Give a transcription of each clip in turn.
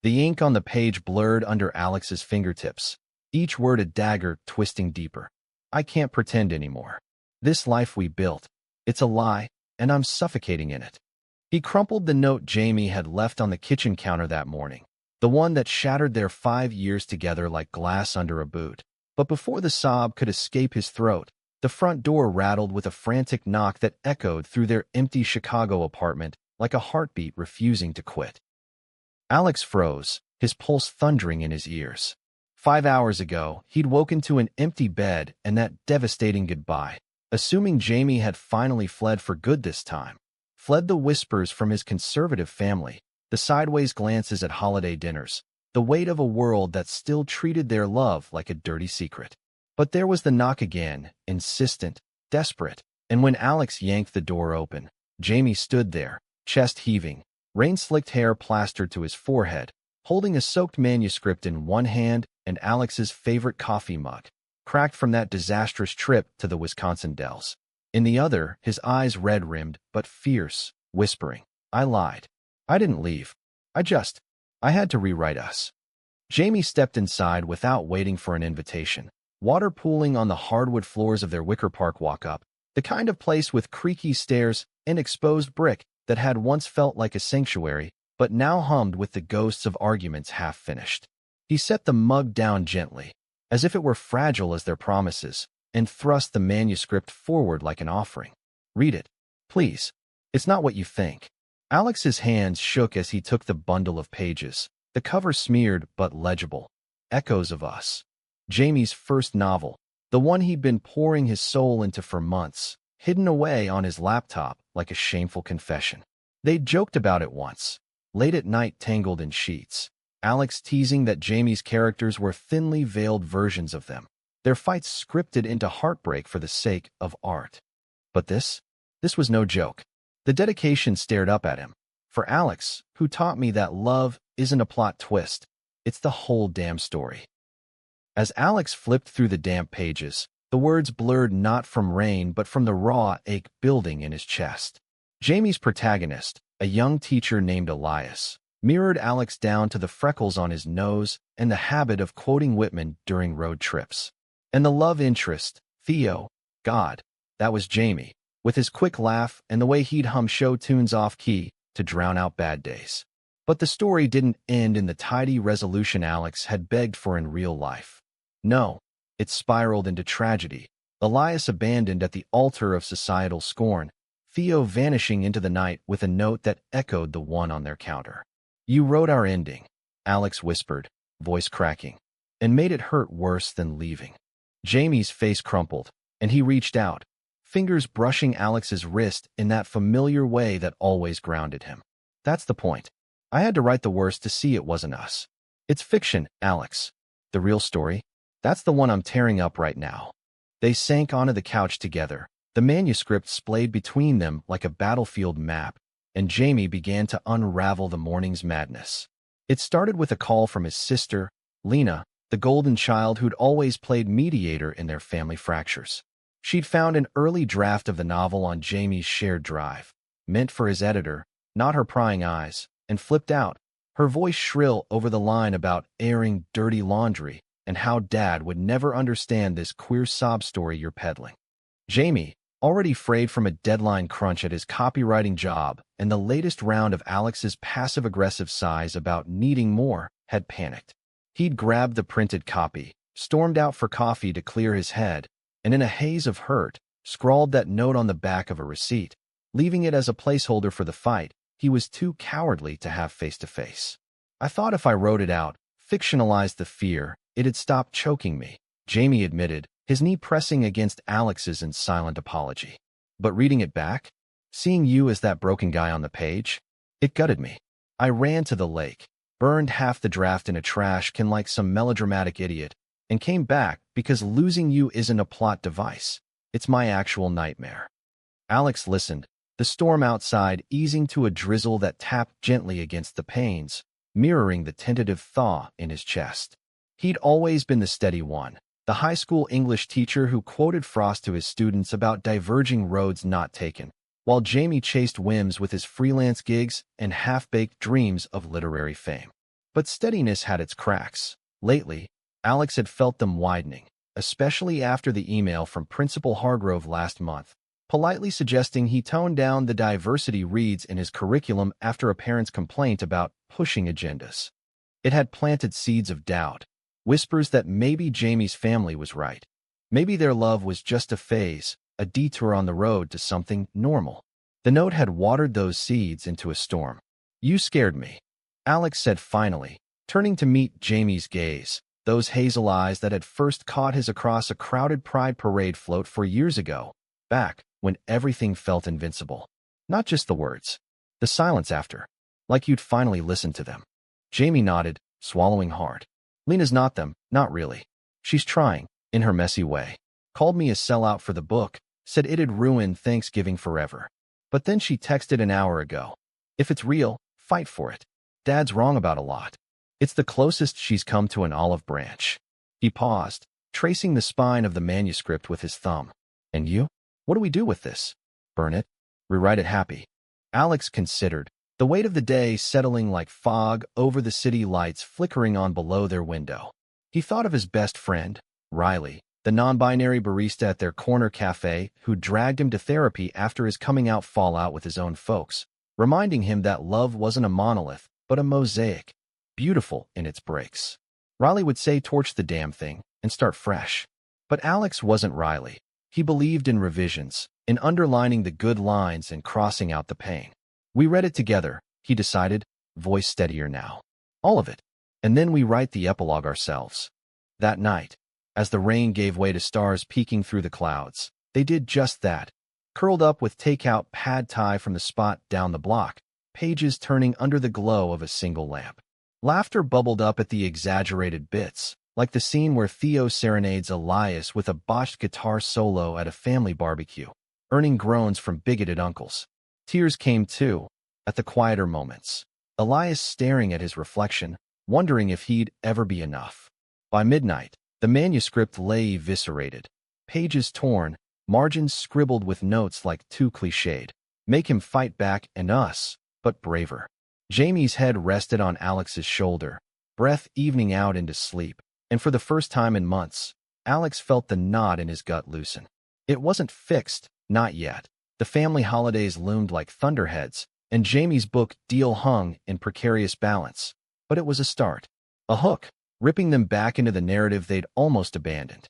The ink on the page blurred under Alex's fingertips, each word a dagger twisting deeper. I can't pretend anymore. This life we built, it's a lie, and I'm suffocating in it. He crumpled the note Jamie had left on the kitchen counter that morning, the one that shattered their 5 years together like glass under a boot. But before the sob could escape his throat, the front door rattled with a frantic knock that echoed through their empty Chicago apartment like a heartbeat refusing to quit. Alex froze, his pulse thundering in his ears. 5 hours ago, he'd woken to an empty bed and that devastating goodbye, assuming Jamie had finally fled for good this time. Fled the whispers from his conservative family, the sideways glances at holiday dinners, the weight of a world that still treated their love like a dirty secret. But there was the knock again, insistent, desperate, and when Alex yanked the door open, Jamie stood there, chest heaving, rain-slicked hair plastered to his forehead, holding a soaked manuscript in one hand and Alex's favorite coffee mug, cracked from that disastrous trip to the Wisconsin Dells. In the other, his eyes red-rimmed but fierce, whispering, I lied. I didn't leave. I had to rewrite us. Jamie stepped inside without waiting for an invitation, water pooling on the hardwood floors of their Wicker Park walk-up, the kind of place with creaky stairs and exposed brick that had once felt like a sanctuary, but now hummed with the ghosts of arguments half-finished. He set the mug down gently, as if it were fragile as their promises, and thrust the manuscript forward like an offering. Read it, please. It's not what you think. Alex's hands shook as he took the bundle of pages, the cover smeared but legible. Echoes of Us. Jamie's first novel, the one he'd been pouring his soul into for months, hidden away on his laptop like a shameful confession. They'd joked about it once, late at night tangled in sheets, Alex teasing that Jamie's characters were thinly veiled versions of them, their fights scripted into heartbreak for the sake of art. But this was no joke. The dedication stared up at him. For Alex, who taught me that love isn't a plot twist, it's the whole damn story. As Alex flipped through the damp pages, the words blurred not from rain but from the raw ache building in his chest. Jamie's protagonist, a young teacher named Elias, mirrored Alex down to the freckles on his nose and the habit of quoting Whitman during road trips. And the love interest, Theo, God, that was Jamie, with his quick laugh and the way he'd hum show tunes off-key to drown out bad days. But the story didn't end in the tidy resolution Alex had begged for in real life. No, it spiraled into tragedy, Elias abandoned at the altar of societal scorn, Theo vanishing into the night with a note that echoed the one on their counter. You wrote our ending, Alex whispered, voice cracking, and made it hurt worse than leaving. Jamie's face crumpled, and he reached out, fingers brushing Alex's wrist in that familiar way that always grounded him. That's the point. I had to write the worst to see it wasn't us. It's fiction, Alex. The real story, that's the one I'm tearing up right now. They sank onto the couch together, the manuscript splayed between them like a battlefield map, and Jamie began to unravel the morning's madness. It started with a call from his sister, Lena, the golden child who'd always played mediator in their family fractures. She'd found an early draft of the novel on Jamie's shared drive, meant for his editor, not her prying eyes, and flipped out, her voice shrill over the line about airing dirty laundry and how Dad would never understand this queer sob story you're peddling. Jamie, already frayed from a deadline crunch at his copywriting job and the latest round of Alex's passive-aggressive sighs about needing more, had panicked. He'd grabbed the printed copy, stormed out for coffee to clear his head, and in a haze of hurt, scrawled that note on the back of a receipt, leaving it as a placeholder for the fight he was too cowardly to have face-to-face. I thought if I wrote it out, fictionalized the fear, it'd stop choking me, Jamie admitted, his knee pressing against Alex's in silent apology. But reading it back, seeing you as that broken guy on the page, it gutted me. I ran to the lake, burned half the draft in a trash can like some melodramatic idiot, and came back because losing you isn't a plot device. It's my actual nightmare. Alex listened, the storm outside easing to a drizzle that tapped gently against the panes, mirroring the tentative thaw in his chest. He'd always been the steady one, the high school English teacher who quoted Frost to his students about diverging roads not taken, while Jamie chased whims with his freelance gigs and half-baked dreams of literary fame. But steadiness had its cracks. Lately, Alex had felt them widening, especially after the email from Principal Hargrove last month, politely suggesting he tone down the diversity reads in his curriculum after a parent's complaint about pushing agendas. It had planted seeds of doubt, whispers that maybe Jamie's family was right. Maybe their love was just a phase, a detour on the road to something normal. The note had watered those seeds into a storm. "You scared me," Alex said finally, turning to meet Jamie's gaze, those hazel eyes that had first caught his across a crowded Pride Parade float 4 years ago, back when everything felt invincible. Not just the words, the silence after, like you'd finally listened to them. Jamie nodded, swallowing hard. "Lena's not them, not really. She's trying, in her messy way. Called me a sellout for the book, said it'd ruin Thanksgiving forever. But then she texted an hour ago. If it's real, fight for it. Dad's wrong about a lot. It's the closest she's come to an olive branch." He paused, tracing the spine of the manuscript with his thumb. "And you? What do we do with this? Burn it? Rewrite it happy?" Alex considered, the weight of the day settling like fog over the city lights flickering on below their window. He thought of his best friend, Riley, the non-binary barista at their corner cafe who dragged him to therapy after his coming-out fallout with his own folks, reminding him that love wasn't a monolith, but a mosaic, beautiful in its breaks. Riley would say torch the damn thing and start fresh. But Alex wasn't Riley. He believed in revisions, in underlining the good lines and crossing out the pain. "We read it together," he decided, voice steadier now. "All of it. And then we write the epilogue ourselves." That night, as the rain gave way to stars peeking through the clouds, they did just that, curled up with takeout pad thai from the spot down the block, pages turning under the glow of a single lamp. Laughter bubbled up at the exaggerated bits, like the scene where Theo serenades Elias with a botched guitar solo at a family barbecue, earning groans from bigoted uncles. Tears came too, at the quieter moments, Elias staring at his reflection, wondering if he'd ever be enough. By midnight, the manuscript lay eviscerated, pages torn, margins scribbled with notes like too cliched. Make him fight back and us, but braver. Jamie's head rested on Alex's shoulder, breath evening out into sleep, and for the first time in months, Alex felt the knot in his gut loosen. It wasn't fixed, not yet. The family holidays loomed like thunderheads, and Jamie's book deal hung in precarious balance. But it was a start, a hook, ripping them back into the narrative they'd almost abandoned.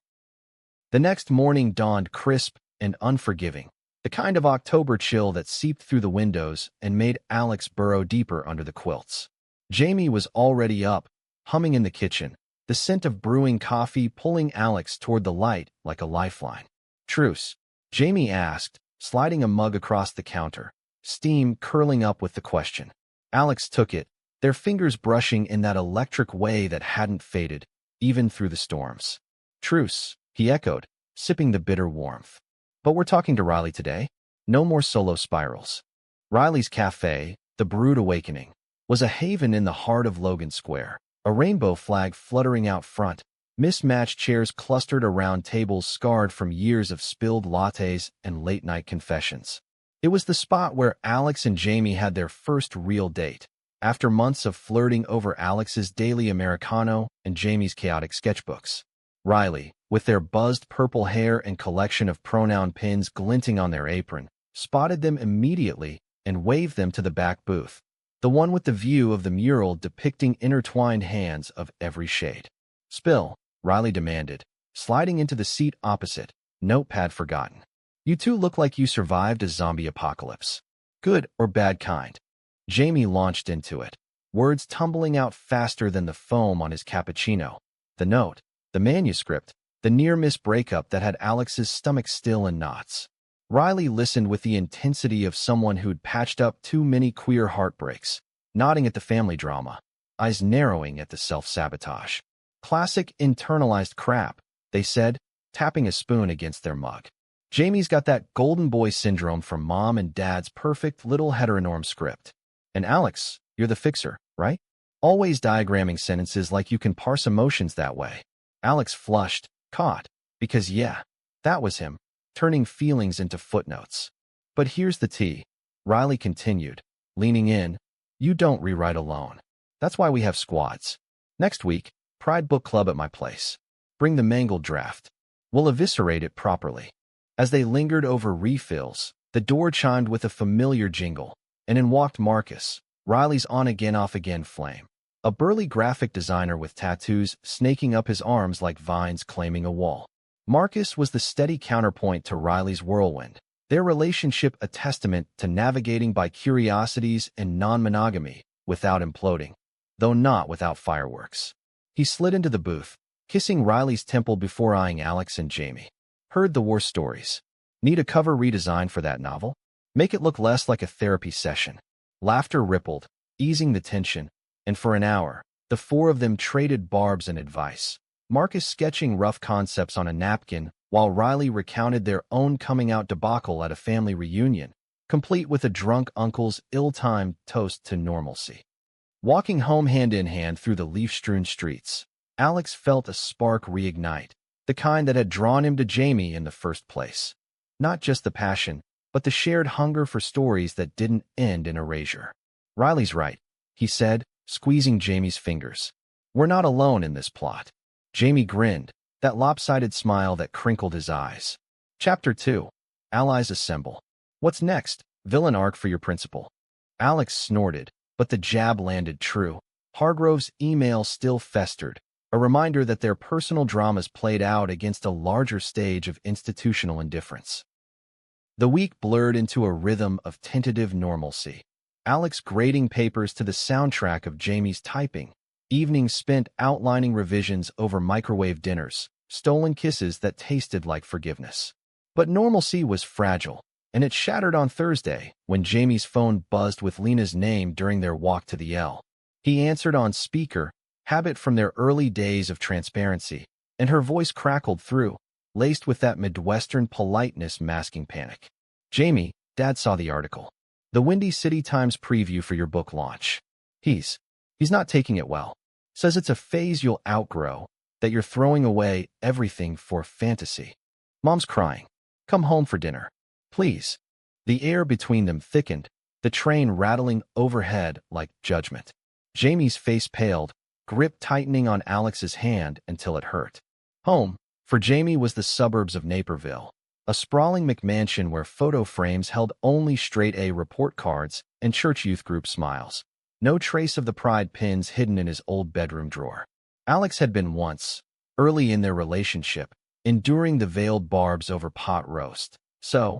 The next morning dawned crisp and unforgiving, the kind of October chill that seeped through the windows and made Alex burrow deeper under the quilts. Jamie was already up, humming in the kitchen, the scent of brewing coffee pulling Alex toward the light like a lifeline. "Truce?" Jamie asked, sliding a mug across the counter, steam curling up with the question. Alex took it, their fingers brushing in that electric way that hadn't faded, even through the storms. "Truce," he echoed, sipping the bitter warmth. "But we're talking to Riley today. No more solo spirals." Riley's cafe, the Brood Awakening, was a haven in the heart of Logan Square, a rainbow flag fluttering out front, mismatched chairs clustered around tables scarred from years of spilled lattes and late-night confessions. It was the spot where Alex and Jamie had their first real date, after months of flirting over Alex's daily Americano and Jamie's chaotic sketchbooks. Riley, with their buzzed purple hair and collection of pronoun pins glinting on their apron, spotted them immediately and waved them to the back booth, the one with the view of the mural depicting intertwined hands of every shade. "Spill," Riley demanded, sliding into the seat opposite, notepad forgotten. "You two look like you survived a zombie apocalypse. Good or bad kind?" Jamie launched into it, words tumbling out faster than the foam on his cappuccino. The note, the manuscript, the near-miss breakup that had Alex's stomach still in knots. Riley listened with the intensity of someone who'd patched up too many queer heartbreaks, nodding at the family drama, eyes narrowing at the self-sabotage. "Classic internalized crap," they said, tapping a spoon against their mug. "Jamie's got that golden boy syndrome from mom and dad's perfect little heteronorm script. And Alex, you're the fixer, right? Always diagramming sentences like you can parse emotions that way." Alex flushed, caught, because yeah, that was him, turning feelings into footnotes. "But here's the tea," Riley continued, leaning in. "You don't rewrite alone. That's why we have squads. Next week, Pride Book Club at my place. Bring the mangled draft. We'll eviscerate it properly. As they lingered over refills, the door chimed with a familiar jingle, and in walked Marcus, Riley's on-again, off-again flame. A burly graphic designer with tattoos snaking up his arms like vines claiming a wall. Marcus was the steady counterpoint to Riley's whirlwind, their relationship a testament to navigating by curiosities and non-monogamy without imploding, though not without fireworks. He slid into the booth, kissing Riley's temple before eyeing Alex and Jamie. Heard the war stories. Need a cover redesign for that novel? Make it look less like a therapy session. Laughter rippled, easing the tension, and for an hour, the four of them traded barbs and advice. Marcus sketching rough concepts on a napkin, while Riley recounted their own coming-out debacle at a family reunion, complete with a drunk uncle's ill-timed toast to normalcy. Walking home hand-in-hand through the leaf-strewn streets, Alex felt a spark reignite, the kind that had drawn him to Jamie in the first place. Not just the passion, but the shared hunger for stories that didn't end in erasure. Riley's right, he said, squeezing Jamie's fingers. We're not alone in this plot. Jamie grinned, that lopsided smile that crinkled his eyes. Chapter 2. Allies Assemble. What's next? Villain arc for your principal. Alex snorted, but the jab landed true. Hargrove's email still festered, a reminder that their personal dramas played out against a larger stage of institutional indifference. The week blurred into a rhythm of tentative normalcy. Alex grading papers to the soundtrack of Jamie's typing, evenings spent outlining revisions over microwave dinners, stolen kisses that tasted like forgiveness. But normalcy was fragile, and it shattered on Thursday when Jamie's phone buzzed with Lena's name during their walk to the L. He answered on speaker, habit from their early days of transparency, and her voice crackled through, laced with that Midwestern politeness masking panic. Jamie, Dad saw the article. The Windy City Times preview for your book launch. He's not taking it well. Says it's a phase you'll outgrow, that you're throwing away everything for fantasy. Mom's crying. Come home for dinner. Please. The air between them thickened, the train rattling overhead like judgment. Jamie's face paled, grip tightening on Alex's hand until it hurt. Home, for Jamie, was the suburbs of Naperville, a sprawling McMansion where photo frames held only straight-A report cards and church youth group smiles. No trace of the pride pins hidden in his old bedroom drawer. Alex had been once, early in their relationship, enduring the veiled barbs over pot roast. So,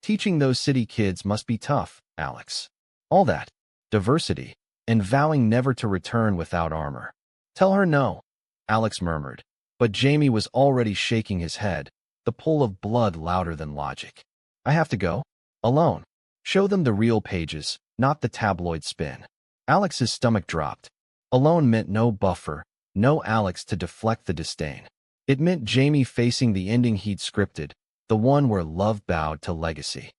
teaching those city kids must be tough, Alex. All that, diversity, and vowing never to return without armor. Tell her no, Alex murmured, but Jamie was already shaking his head, the pull of blood louder than logic. I have to go. Alone. Show them the real pages, not the tabloid spin. Alex's stomach dropped. Alone meant no buffer, no Alex to deflect the disdain. It meant Jamie facing the ending he'd scripted, the one where love bowed to legacy.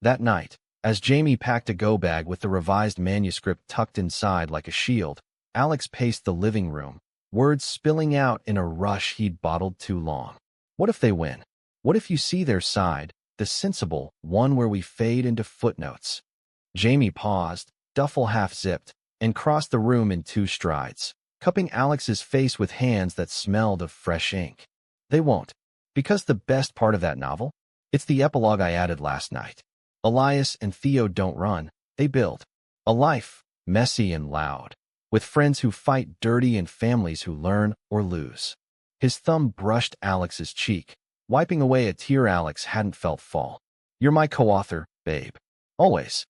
That night, as Jamie packed a go-bag with the revised manuscript tucked inside like a shield, Alex paced the living room, words spilling out in a rush he'd bottled too long. What if they win? What if you see their side, the sensible one where we fade into footnotes? Jamie paused, duffel half-zipped, and crossed the room in 2 strides, cupping Alex's face with hands that smelled of fresh ink. They won't. Because the best part of that novel? It's the epilogue I added last night. Elias and Theo don't run, they build. A life, messy and loud, with friends who fight dirty and families who learn or lose. His thumb brushed Alex's cheek, wiping away a tear Alex hadn't felt fall. You're my co-author, babe. Always.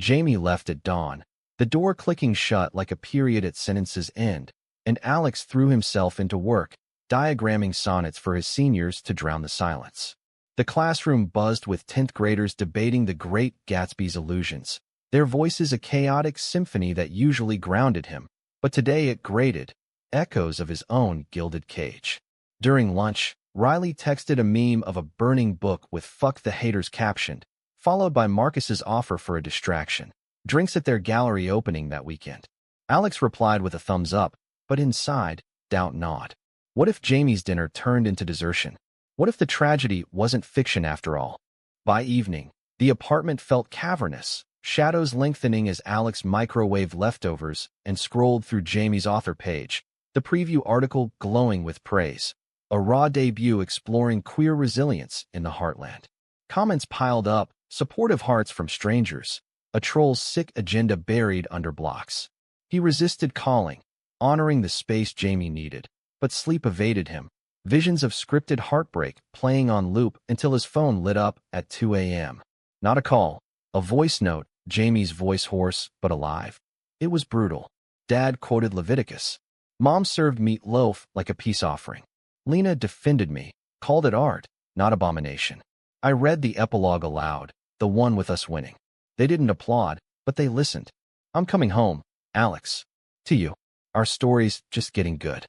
Jamie left at dawn, the door clicking shut like a period at sentence's end, and Alex threw himself into work, diagramming sonnets for his seniors to drown the silence. The classroom buzzed with 10th graders debating the Great Gatsby's illusions, their voices a chaotic symphony that usually grounded him, but today it grated, echoes of his own gilded cage. During lunch, Riley texted a meme of a burning book with "Fuck the haters" captioned, followed by Marcus's offer for a distraction, drinks at their gallery opening that weekend. Alex replied with a thumbs up, but inside, doubt gnawed. What if Jamie's dinner turned into desertion? What if the tragedy wasn't fiction after all? By evening, the apartment felt cavernous, shadows lengthening as Alex microwaved leftovers and scrolled through Jamie's author page, the preview article glowing with praise. A raw debut exploring queer resilience in the heartland. Comments piled up, supportive hearts from strangers, a troll's sick agenda buried under blocks. He resisted calling, honoring the space Jamie needed, but sleep evaded him. Visions of scripted heartbreak playing on loop until his phone lit up at 2 a.m. Not a call, a voice note, Jamie's voice hoarse but alive. It was brutal. Dad quoted Leviticus. Mom served meatloaf like a peace offering. Lena defended me, called it art, not abomination. I read the epilogue aloud, the one with us winning. They didn't applaud, but they listened. I'm coming home, Alex. To you. Our story's just getting good.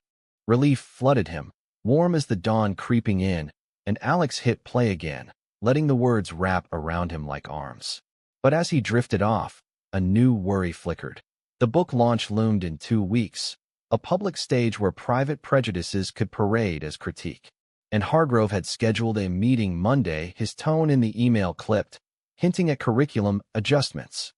Relief flooded him, warm as the dawn creeping in, and Alex hit play again, letting the words wrap around him like arms. But as he drifted off, a new worry flickered. The book launch loomed in 2 weeks, a public stage where private prejudices could parade as critique. And Hargrove had scheduled a meeting Monday, his tone in the email clipped, hinting at curriculum adjustments.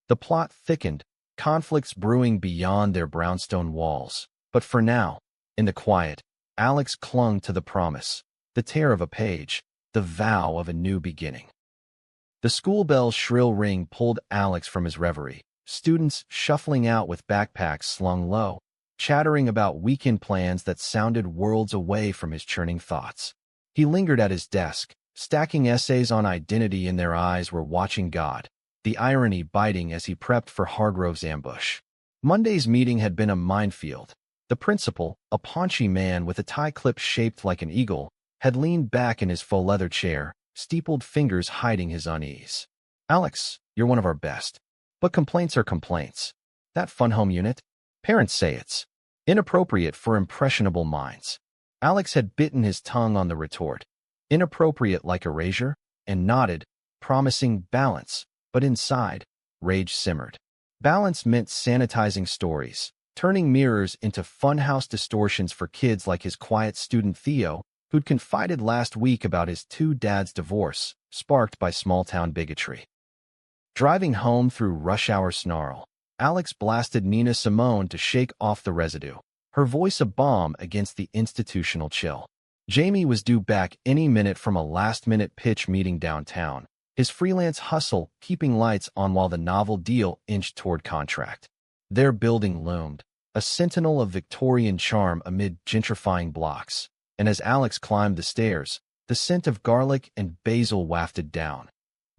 The plot thickened, conflicts brewing beyond their brownstone walls. But for now, in the quiet, Alex clung to the promise, the tear of a page, the vow of a new beginning. The school bell's shrill ring pulled Alex from his reverie, students shuffling out with backpacks slung low, chattering about weekend plans that sounded worlds away from his churning thoughts. He lingered at his desk, stacking essays on identity, and their eyes were watching God, the irony biting as he prepped for Hargrove's ambush. Monday's meeting had been a minefield. The principal, a paunchy man with a tie clip shaped like an eagle, had leaned back in his faux leather chair, steepled fingers hiding his unease. Alex, you're one of our best. But complaints are complaints. That fun home unit? Parents say it's inappropriate for impressionable minds. Alex had bitten his tongue on the retort. Inappropriate like erasure, and nodded, promising balance, but inside, rage simmered. Balance meant sanitizing stories, turning mirrors into funhouse distortions for kids like his quiet student Theo, who'd confided last week about his 2 dads' divorce, sparked by small-town bigotry. Driving home through rush-hour snarl, Alex blasted Nina Simone to shake off the residue, her voice a balm against the institutional chill. Jamie was due back any minute from a last-minute pitch meeting downtown, his freelance hustle keeping lights on while the novel deal inched toward contract. Their building loomed, a sentinel of Victorian charm amid gentrifying blocks, and as Alex climbed the stairs, the scent of garlic and basil wafted down.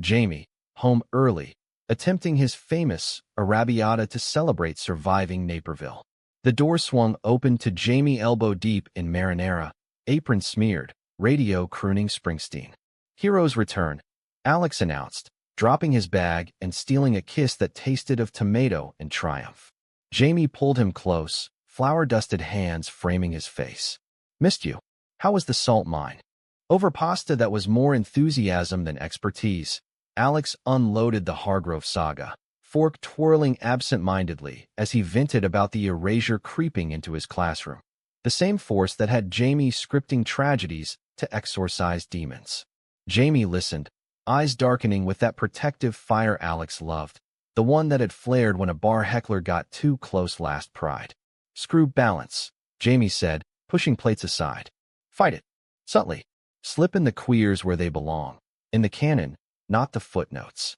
Jamie, home early, attempting his famous Arabiata to celebrate surviving Naperville. The door swung open to Jamie elbow-deep in marinara, apron smeared, radio crooning Springsteen. Heroes return, Alex announced, dropping his bag and stealing a kiss that tasted of tomato and triumph. Jamie pulled him close, flour-dusted hands framing his face. Missed you. How was the salt mine? Over pasta that was more enthusiasm than expertise, Alex unloaded the Hargrove saga, fork twirling absent-mindedly as he vented about the erasure creeping into his classroom. The same force that had Jamie scripting tragedies to exorcise demons. Jamie listened, eyes darkening with that protective fire Alex loved, the one that had flared when a bar heckler got too close last Pride. Screw balance, Jamie said, pushing plates aside. Fight it. Subtly. Slip in the queers where they belong. In the canon, not the footnotes.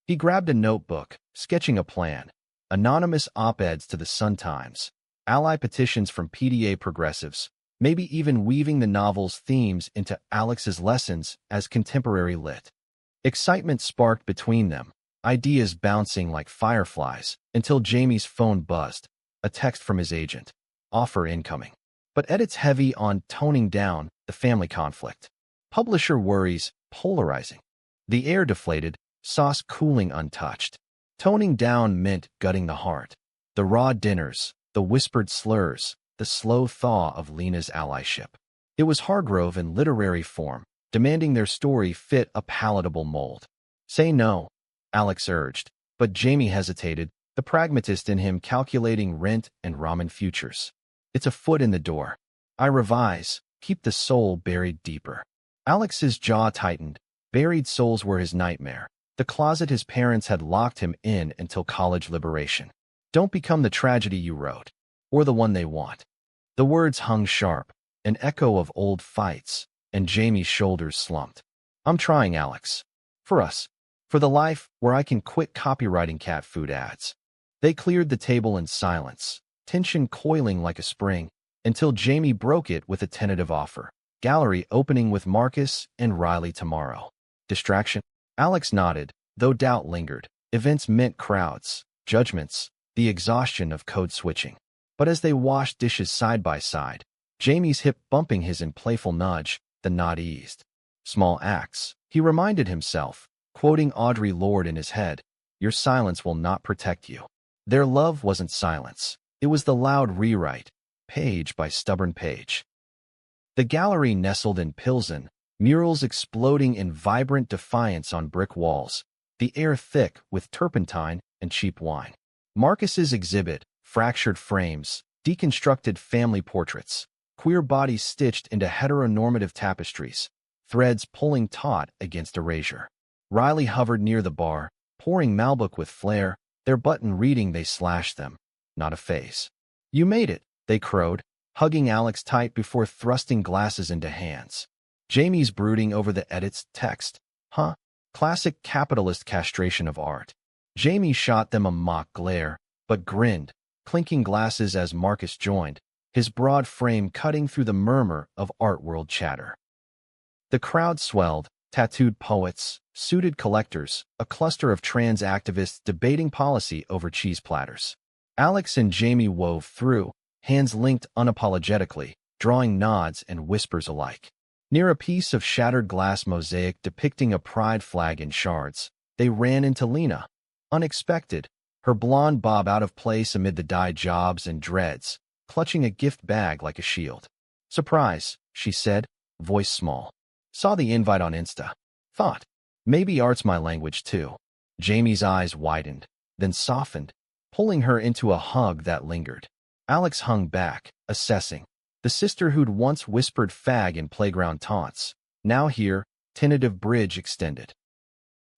He grabbed a notebook, sketching a plan. Anonymous op-eds to the Sun-Times. Ally petitions from PDA progressives, maybe even weaving the novel's themes into Alex's lessons as contemporary lit. Excitement sparked between them, ideas bouncing like fireflies, until Jamie's phone buzzed, a text from his agent. Offer incoming. But edits heavy on toning down the family conflict. Publisher worries, polarizing. The air deflated, sauce cooling untouched. Toning down meant gutting the heart. The raw dinners, the whispered slurs, the slow thaw of Lena's allyship. It was Hargrove in literary form, demanding their story fit a palatable mold. Say no, Alex urged, but Jamie hesitated, the pragmatist in him calculating rent and ramen futures. It's a foot in the door. I revise, keep the soul buried deeper. Alex's jaw tightened. Buried souls were his nightmare, The closet his parents had locked him in until college liberation. Don't become the tragedy you wrote, or the one they want. The words hung sharp, an echo of old fights, and Jamie's shoulders slumped. I'm trying, Alex. For us. For the life where I can quit copywriting cat food ads. They cleared the table in silence, tension coiling like a spring, until Jamie broke it with a tentative offer. Gallery opening with Marcus and Riley tomorrow. Distraction? Alex nodded, though doubt lingered. Events meant crowds, judgments, the exhaustion of code switching. But as they washed dishes side by side, Jamie's hip bumping his in playful nudge, the nod eased. Small acts, he reminded himself, quoting Audre Lorde in his head, your silence will not protect you. Their love wasn't silence. It was the loud rewrite, page by stubborn page. The gallery nestled in Pilsen, murals exploding in vibrant defiance on brick walls, the air thick with turpentine and cheap wine. Marcus's exhibit, fractured frames, deconstructed family portraits, queer bodies stitched into heteronormative tapestries, threads pulling taut against erasure. Riley hovered near the bar, pouring Malbec with flair, their button reading they slashed them, not a phase. You made it, they crowed, hugging Alex tight before thrusting glasses into hands. Jamie's brooding over the edit's text. Huh? Classic capitalist castration of art. Jamie shot them a mock glare, but grinned, clinking glasses as Marcus joined, his broad frame cutting through the murmur of art world chatter. The crowd swelled, tattooed poets, suited collectors, a cluster of trans activists debating policy over cheese platters. Alex and Jamie wove through, hands linked unapologetically, drawing nods and whispers alike. Near a piece of shattered glass mosaic depicting a pride flag in shards, they ran into Lena. Unexpected, her blonde bob out of place amid the dyed jobs and dreads, clutching a gift bag like a shield. Surprise, she said, voice small. Saw the invite on Insta. Thought, maybe art's my language too. Jamie's eyes widened, then softened, pulling her into a hug that lingered. Alex hung back, assessing. The sister who'd once whispered fag in playground taunts, now here, tentative bridge extended.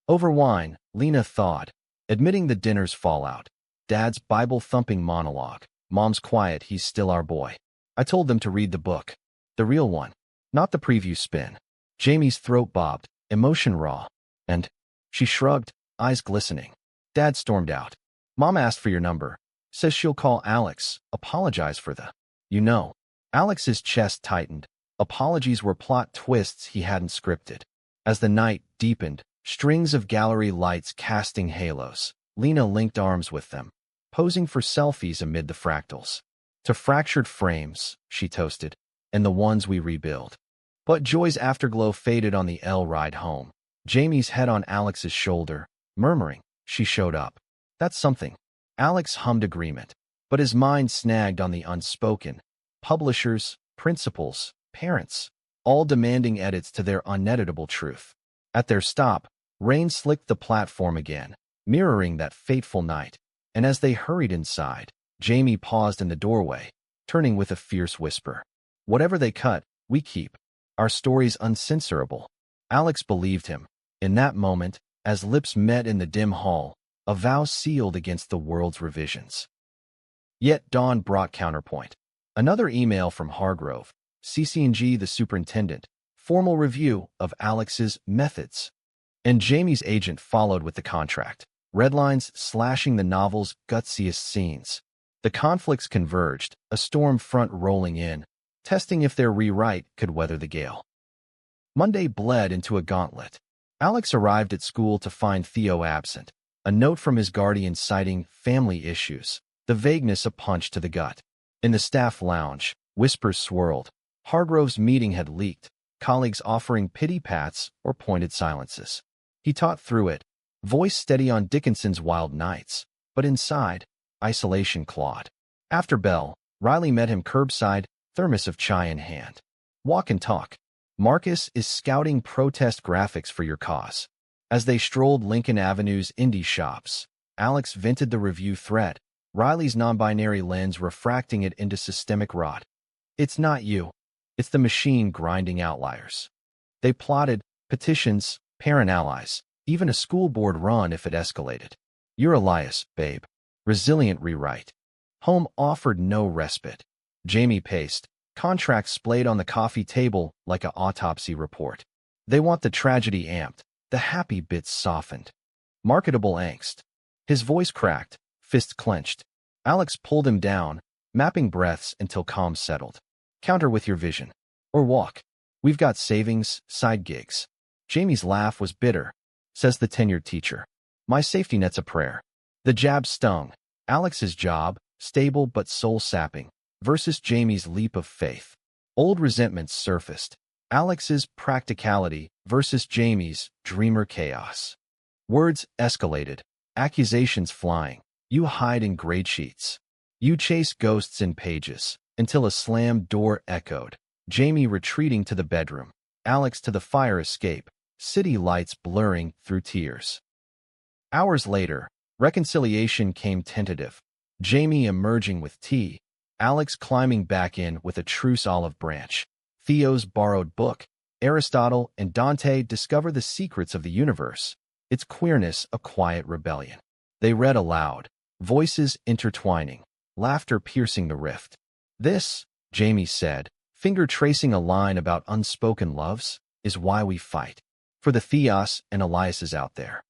Over wine, Lena thawed, admitting the dinner's fallout. Dad's Bible-thumping monologue. Mom's quiet, he's still our boy. I told them to read the book. The real one. Not the preview spin. Jamie's throat bobbed, emotion raw. And she shrugged, eyes glistening. Dad stormed out. Mom asked for your number. Says she'll call Alex, apologize for the, you know. Alex's chest tightened. Apologies were plot twists he hadn't scripted. As the night deepened, strings of gallery lights casting halos, Lena linked arms with them, posing for selfies amid the fractals. To fractured frames, she toasted, and the ones we rebuild. But Joy's afterglow faded on the L ride home. Jamie's head on Alex's shoulder, murmuring, she showed up. That's something. Alex hummed agreement, but his mind snagged on the unspoken. Publishers, principals, parents, all demanding edits to their uneditable truth. At their stop, rain slicked the platform again, mirroring that fateful night, and as they hurried inside, Jamie paused in the doorway, turning with a fierce whisper. Whatever they cut, we keep. Our story's uncensorable. Alex believed him. In that moment, as lips met in the dim hall, a vow sealed against the world's revisions. Yet dawn brought counterpoint. Another email from Hargrove, CC&G the superintendent, formal review of Alex's methods. And Jamie's agent followed with the contract, redlines slashing the novel's gutsiest scenes. The conflicts converged, a storm front rolling in, testing if their rewrite could weather the gale. Monday bled into a gauntlet. Alex arrived at school to find Theo absent, a note from his guardian citing family issues, the vagueness a punch to the gut. In the staff lounge, whispers swirled. Hargrove's meeting had leaked, colleagues offering pity pats or pointed silences. He taught through it, voice steady on Dickinson's wild nights, but inside, isolation clawed. After bell, Riley met him curbside, thermos of chai in hand. Walk and talk. Marcus is scouting protest graphics for your cause. As they strolled Lincoln Avenue's indie shops, Alex vented the review thread, Riley's non-binary lens refracting it into systemic rot. It's not you. It's the machine grinding outliers. They plotted, petitions, parent allies, even a school board run if it escalated. You're Elias, babe. Resilient rewrite. Home offered no respite. Jamie paced, contracts splayed on the coffee table like an autopsy report. They want the tragedy amped, the happy bits softened. Marketable angst. His voice cracked, fist clenched. Alex pulled him down, mapping breaths until calm settled. Counter with your vision. Or walk. We've got savings, side gigs. Jamie's laugh was bitter, says the tenured teacher. My safety net's a prayer. The jab stung. Alex's job, stable but soul-sapping, versus Jamie's leap of faith. Old resentments surfaced. Alex's practicality versus Jamie's dreamer chaos. Words escalated. Accusations flying. You hide in grade sheets. You chase ghosts in pages, until a slammed door echoed. Jamie retreating to the bedroom. Alex to the fire escape. City lights blurring through tears. Hours later, reconciliation came tentative. Jamie emerging with tea. Alex climbing back in with a truce olive branch. Theo's borrowed book. Aristotle and Dante discover the secrets of the universe. Its queerness a quiet rebellion. They read aloud, voices intertwining, laughter piercing the rift. This, Jamie said, finger tracing a line about unspoken loves, is why we fight. For the Theos and Eliases out there.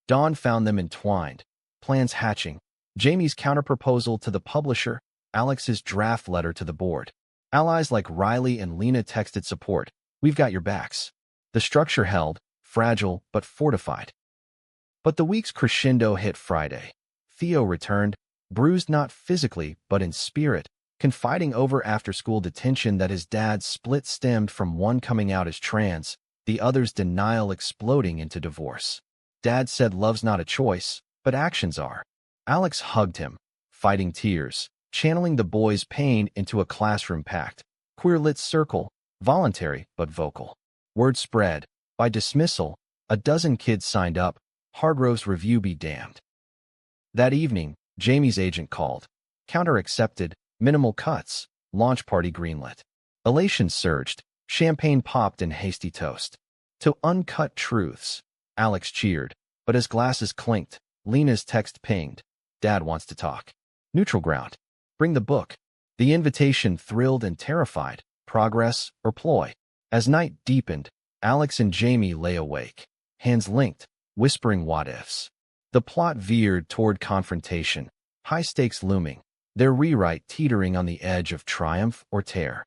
Dawn found them entwined, plans hatching. Jamie's counterproposal to the publisher, Alex's draft letter to the board. Allies like Riley and Lena texted support. We've got your backs. The structure held, fragile but fortified. But the week's crescendo hit Friday. Theo returned, bruised not physically but in spirit, confiding over after-school detention that his dad's split stemmed from one coming out as trans, the other's denial exploding into divorce. Dad said love's not a choice, but actions are. Alex hugged him, fighting tears, channeling the boy's pain into a classroom-packed, queer-lit circle, voluntary but vocal. Word spread. By dismissal, a dozen kids signed up. Hardrose's review be damned. That evening, Jamie's agent called. Counter accepted, minimal cuts, launch party greenlit. Elation surged, champagne popped in hasty toast. To uncut truths, Alex cheered, but as glasses clinked, Lena's text pinged. Dad wants to talk. Neutral ground. Bring the book. The invitation thrilled and terrified. Progress or ploy? As night deepened, Alex and Jamie lay awake, hands linked, whispering what-ifs. The plot veered toward confrontation, high stakes looming, their rewrite teetering on the edge of triumph or tear.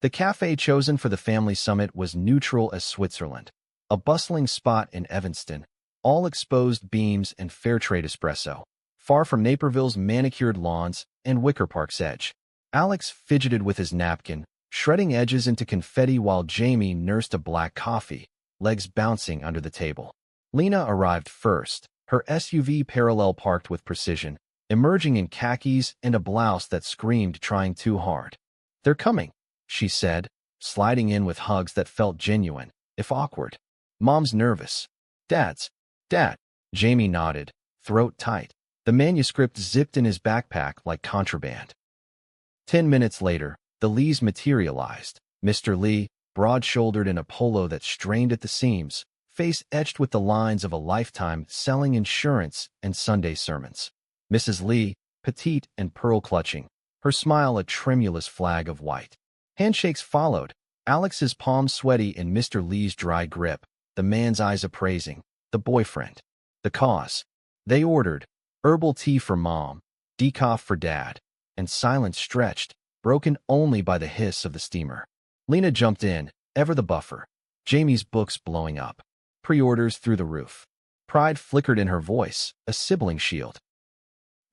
The cafe chosen for the family summit was neutral as Switzerland, a bustling spot in Evanston, all exposed beams and fair trade espresso, far from Naperville's manicured lawns and Wicker Park's edge. Alex fidgeted with his napkin, shredding edges into confetti while Jamie nursed a black coffee, legs bouncing under the table. Lena arrived first, her SUV parallel parked with precision, emerging in khakis and a blouse that screamed trying too hard. They're coming, she said, sliding in with hugs that felt genuine, if awkward. Mom's nervous. Dad. Jamie nodded, throat tight. The manuscript zipped in his backpack like contraband. 10 minutes later, the Lees materialized. Mr. Lee, broad-shouldered in a polo that strained at the seams, face etched with the lines of a lifetime selling insurance and Sunday sermons. Mrs. Lee, petite and pearl-clutching, her smile a tremulous flag of white. Handshakes followed, Alex's palms sweaty in Mr. Lee's dry grip, the man's eyes appraising, the boyfriend. The cause. They ordered, herbal tea for Mom, decaf for Dad, and silence stretched, broken only by the hiss of the steamer. Lena jumped in, ever the buffer. Jamie's books blowing up. Pre-orders through the roof. Pride flickered in her voice, a sibling shield.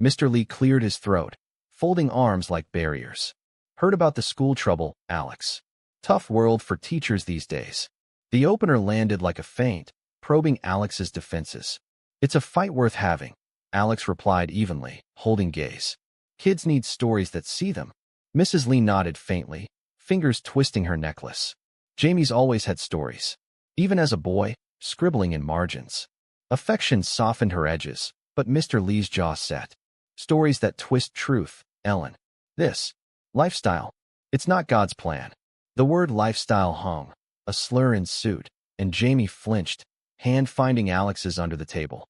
Mr. Lee cleared his throat, folding arms like barriers. Heard about the school trouble, Alex. Tough world for teachers these days. The opener landed like a feint, probing Alex's defenses. It's a fight worth having, Alex replied evenly, holding gaze. Kids need stories that see them. Mrs. Lee nodded faintly, fingers twisting her necklace. Jamie's always had stories. Even as a boy, scribbling in margins. Affection softened her edges, but Mr. Lee's jaw set. Stories that twist truth, Ellen. This. Lifestyle. It's not God's plan. The word lifestyle hung, a slur ensued, and Jamie flinched, hand finding Alex's under the table.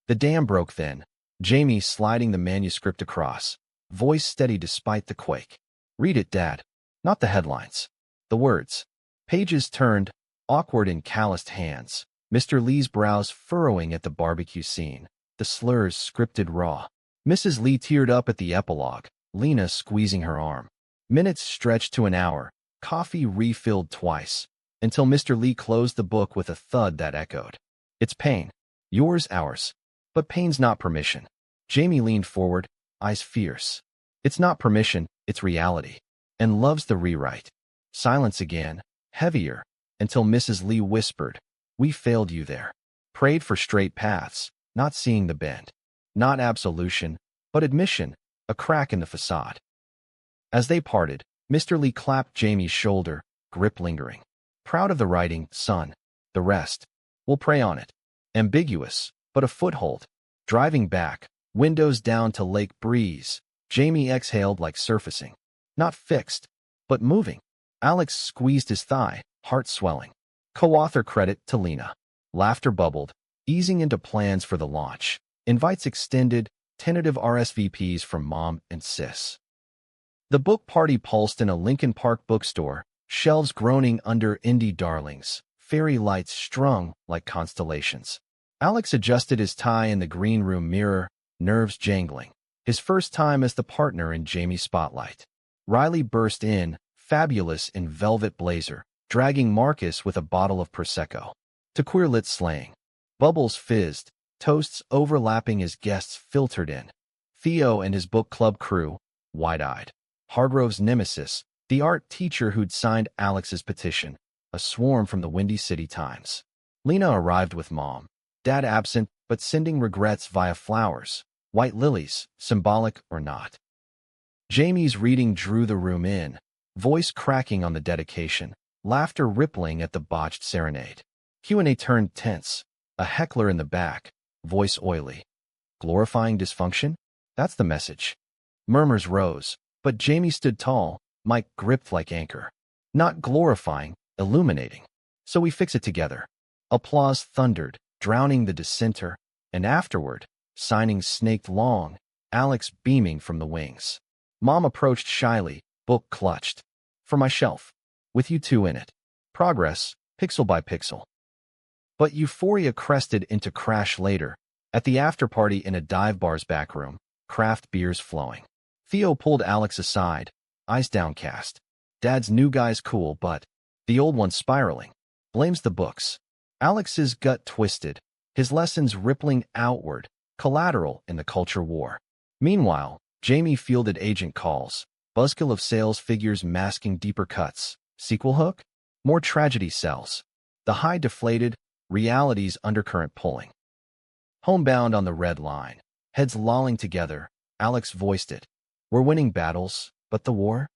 The dam broke then, Jamie sliding the manuscript across, voice steady despite the quake. "Read it, Dad. Not the headlines. The words." Pages turned, awkward in calloused hands, Mr. Lee's brows furrowing at the barbecue scene, the slurs scripted raw. Mrs. Lee teared up at the epilogue, Lena squeezing her arm. Minutes stretched to an hour, coffee refilled twice, until Mr. Lee closed the book with a thud that echoed. "It's pain. Yours, ours. But pain's not permission." Jamie leaned forward, eyes fierce. "It's not permission, it's reality. And love's the rewrite." Silence again, heavier, until Mrs. Lee whispered, "We failed you there. Prayed for straight paths, not seeing the bend. Not absolution, but admission, a crack in the facade." As they parted, Mr. Lee clapped Jamie's shoulder, grip lingering. "Proud of the writing, son. The rest, we'll pray on it." Ambiguous, but a foothold. Driving back, windows down to Lake Breeze, Jamie exhaled like surfacing. Not fixed, but moving. Alex squeezed his thigh, heart swelling. Co-author credit to Lena. Laughter bubbled, easing into plans for the launch. Invites extended, tentative RSVPs from Mom and Sis. The book party pulsed in a Lincoln Park bookstore, shelves groaning under indie darlings, fairy lights strung like constellations. Alex adjusted his tie in the green room mirror, nerves jangling. His first time as the partner in Jamie's spotlight. Riley burst in, fabulous in velvet blazer, dragging Marcus with a bottle of Prosecco. To queer-lit slang. Bubbles fizzed, toasts overlapping as guests filtered in. Theo and his book club crew, wide-eyed. Hargrove's nemesis, the art teacher who'd signed Alex's petition, a swarm from the Windy City Times. Lena arrived with Mom. Dad absent, but sending regrets via flowers. White lilies, symbolic or not. Jamie's reading drew the room in, voice cracking on the dedication, laughter rippling at the botched serenade. Q&A turned tense, a heckler in the back, voice oily. Glorifying dysfunction? That's the message. Murmurs rose, but Jamie stood tall, mic gripped like anchor. Not glorifying, illuminating. So we fix it together. Applause thundered, drowning the dissenter, and afterward, signings snaked long, Alex beaming from the wings. Mom approached shyly, book clutched. "For my shelf. With you two in it. Progress, pixel by pixel." But euphoria crested into crash later, at the after-party in a dive bar's back room, craft beers flowing. Theo pulled Alex aside, eyes downcast. "Dad's new guy's cool, but the old one's spiraling. Blames the books." Alex's gut twisted, his lessons rippling outward, collateral in the culture war. Meanwhile, Jamie fielded agent calls, buzzkill of sales figures masking deeper cuts. Sequel hook? More tragedy sells. The high deflated, reality's undercurrent pulling. Homebound on the red line, heads lolling together, Alex voiced it. "We're winning battles, but the war?"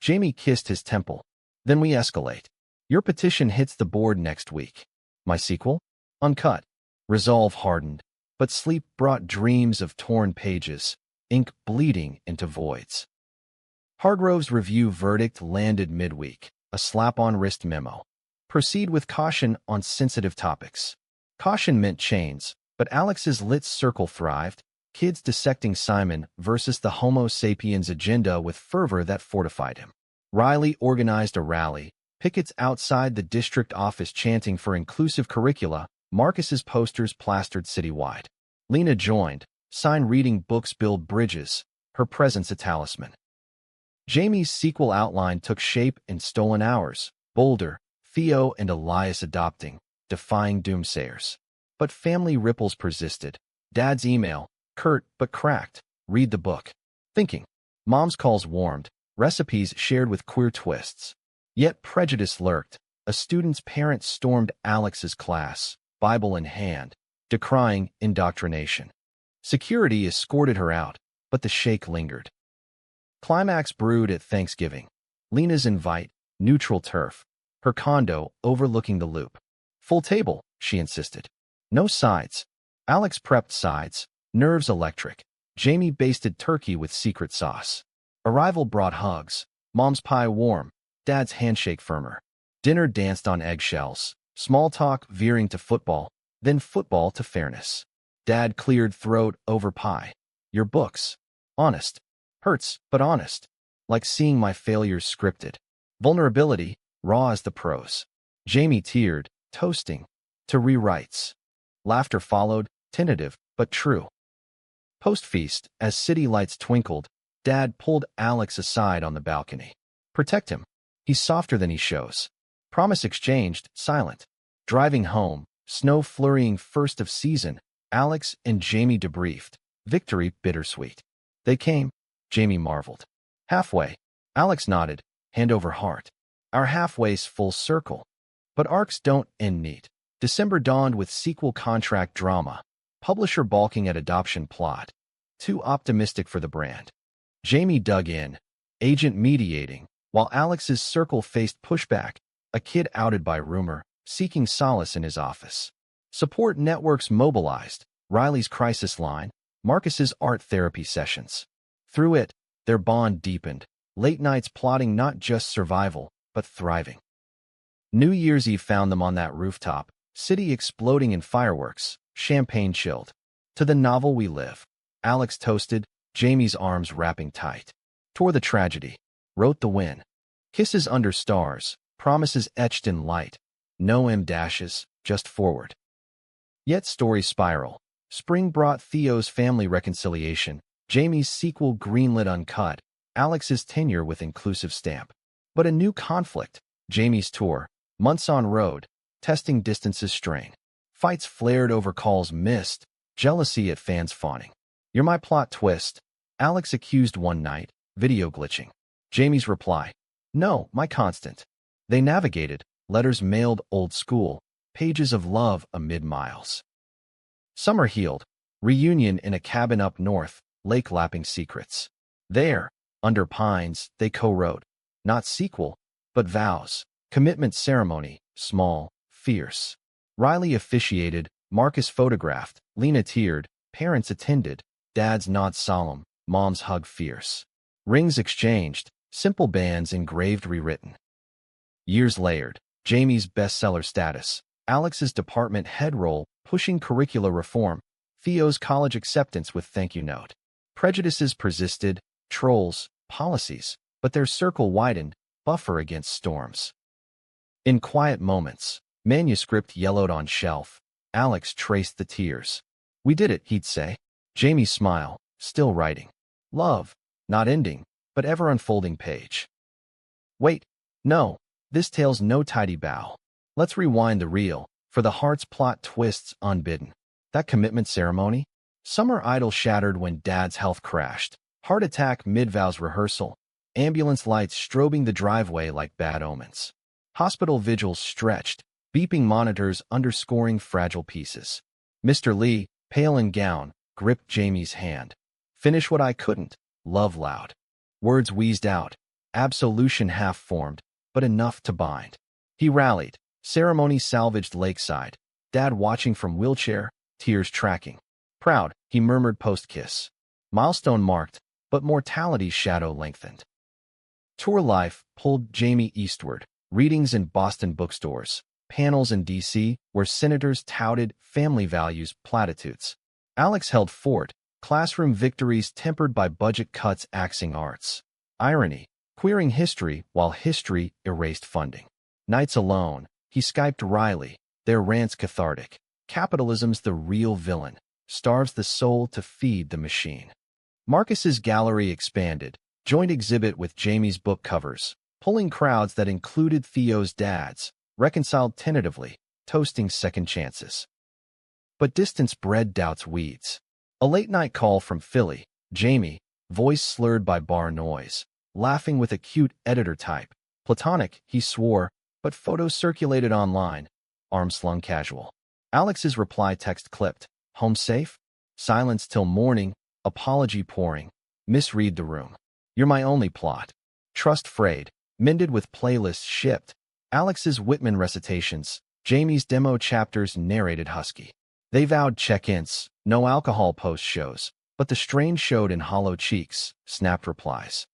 Jamie kissed his temple. "Then we escalate. Your petition hits the board next week. My sequel? Uncut. Resolve hardened, but sleep brought dreams of torn pages, ink bleeding into voids." Hargrove's review verdict landed midweek, a slap-on-wrist memo. "Proceed with caution on sensitive topics." Caution meant chains, but Alex's lit circle thrived, kids dissecting Simon versus the Homo sapiens agenda with fervor that fortified him. Riley organized a rally, pickets outside the district office chanting for inclusive curricula, Marcus's posters plastered citywide. Lena joined, sign reading books build bridges, her presence a talisman. Jamie's sequel outline took shape in stolen hours, Boulder, Theo and Elias adopting, defying doomsayers. But family ripples persisted. Dad's email, curt but cracked, read the book. Thinking. Mom's calls warmed, recipes shared with queer twists. Yet prejudice lurked. A student's parent stormed Alex's class, Bible in hand, decrying indoctrination. Security escorted her out, but the shake lingered. Climax brewed at Thanksgiving. Lena's invite, neutral turf. Her condo overlooking the loop. Full table, she insisted. No sides. Alex prepped sides, nerves electric. Jamie basted turkey with secret sauce. Arrival brought hugs. Mom's pie warm, Dad's handshake firmer. Dinner danced on eggshells, Small talk veering to football, then football to fairness. Dad cleared throat over pie. Your books. Honest. Hurts, but honest. Like seeing my failures scripted. Vulnerability, raw as the prose. Jamie teared, toasting. To rewrites. Laughter followed, tentative, but true. Post-feast, as city lights twinkled, Dad pulled Alex aside on the balcony. Protect him. He's softer than he shows. Promise exchanged, silent. Driving home, snow flurrying first of season, Alex and Jamie debriefed. Victory bittersweet. They came, Jamie marveled. Halfway, Alex nodded, hand over heart. Our halfway's full circle. But arcs don't end neat. December dawned with sequel contract drama. Publisher balking at adoption plot. Too optimistic for the brand. Jamie dug in, agent mediating, while Alex's circle faced pushback, a kid outed by rumor, seeking solace in his office. Support networks mobilized, Riley's crisis line, Marcus's art therapy sessions. Through it, their bond deepened, late nights plotting not just survival, but thriving. New Year's Eve found them on that rooftop, city exploding in fireworks, champagne chilled. To the novel we live. Alex toasted, Jamie's arms wrapping tight. Tore the tragedy. Wrote the win. Kisses under stars, promises etched in light. No M-dashes, just forward. Yet stories spiral. Spring brought Theo's family reconciliation, Jamie's sequel greenlit uncut, Alex's tenure with inclusive stamp. But a new conflict, Jamie's tour, months on road, testing distances strain. Fights flared over calls missed, jealousy at fans fawning. You're my plot twist. Alex accused one night, video glitching. Jamie's reply, no, my constant. They navigated, letters mailed old school, pages of love amid miles. Summer healed, reunion in a cabin up north, lake lapping secrets. There, under pines, they co-wrote. Not sequel, but vows, commitment ceremony, small, fierce. Riley officiated, Marcus photographed, Lena teared, parents attended, dad's nod solemn, mom's hug fierce. Rings exchanged, simple bands engraved rewritten. Years layered, Jamie's bestseller status, Alex's department head role, pushing curricular reform, Theo's college acceptance with thank you note. Prejudices persisted, trolls, policies, but their circle widened, buffer against storms. In quiet moments, manuscript yellowed on shelf, Alex traced the tears. We did it, he'd say. Jamie's smile, still writing. Love, not ending, but ever unfolding page. Wait, no, this tale's no tidy bow. Let's rewind the reel, for the heart's plot twists unbidden. That commitment ceremony? Summer idol shattered when dad's health crashed. Heart attack mid-vows rehearsal. Ambulance lights strobing the driveway like bad omens. Hospital vigils stretched, beeping monitors underscoring fragile pieces. Mr. Lee, pale in gown, gripped Jamie's hand. Finish what I couldn't, love loud. Words wheezed out, absolution half-formed, but enough to bind. He rallied, ceremony salvaged lakeside, dad watching from wheelchair, tears tracking. Proud, he murmured post-kiss. Milestone marked, but mortality's shadow lengthened. Tour life pulled Jamie eastward, readings in Boston bookstores, panels in D.C. where senators touted family values platitudes. Alex held fort, classroom victories tempered by budget cuts axing arts. Irony, queering history while history erased funding. Nights alone, he Skyped Riley, their rants cathartic. Capitalism's the real villain, starves the soul to feed the machine. Marcus's gallery expanded, joint exhibit with Jamie's book covers, pulling crowds that included Theo's dads, reconciled tentatively, toasting second chances. But distance bred doubt's weeds. A late-night call from Philly, Jamie, voice slurred by bar noise, laughing with a cute editor type. Platonic, he swore, but photos circulated online, arm slung casual. Alex's reply text clipped, home safe? Silence till morning, apology pouring, misread the room. You're my only plot. Trust frayed, mended with playlists shipped. Alex's Whitman recitations, Jamie's demo chapters narrated husky. They vowed check-ins, no alcohol post-shows, but the strain showed in hollow cheeks, snapped replies.